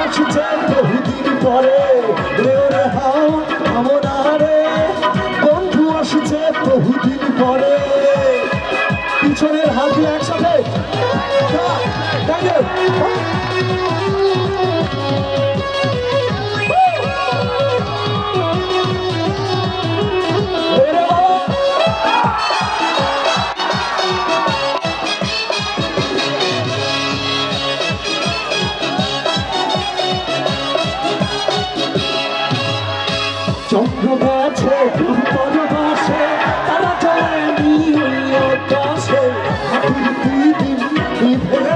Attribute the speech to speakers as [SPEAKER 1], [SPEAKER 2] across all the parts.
[SPEAKER 1] আসছে বহুদিন পরে রে ওরে হাওয়া আমরা রে বন্ধু আসছে বহুদিন পরে পিছনের হাত দিয়ে একসাথে চন্দ্র গাছে পরবাসে তারা চলে নিয়ে হাতির দুই দিন ফেলে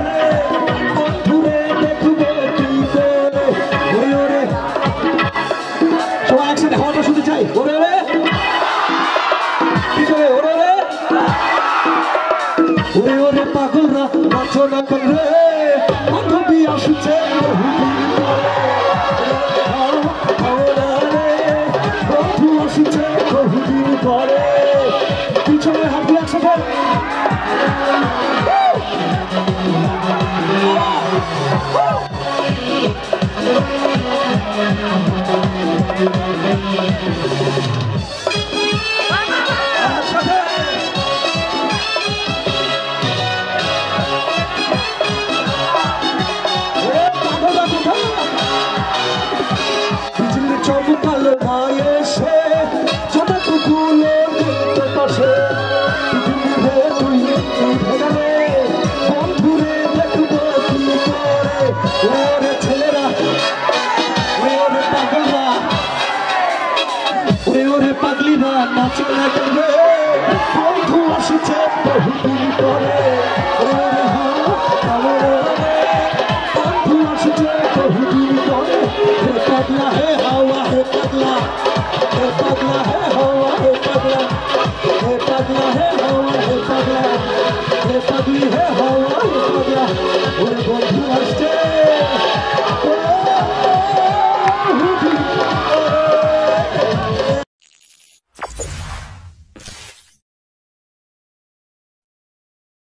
[SPEAKER 1] বন্ধুরে দেখবে কি করে ওরে ওরে সবাই একসাথে হাওয়াটা শুনতে চাই ওরে ওরে পিছনে ওরে ওরে ওরে ওরে পাগলরা নাচো না করে বান্ধবী আসছে বহুদিন পরে পিছনে হাত দিয়ে একসাথে বিজলি চমকালো মায়ে সে পাগলিরা নাচে না করবে বন্ধু আসছে বহুদিন পরে বন্ধু আসছে বহুদিন পরে পাগলা হে হাওয়া হে পাগলা হে হাওয়া হে পাগলা হে হাওয়া হে পাগলা হে পাগলি হে হাওয়া হে পাগলা ওরে বন্ধু আসছে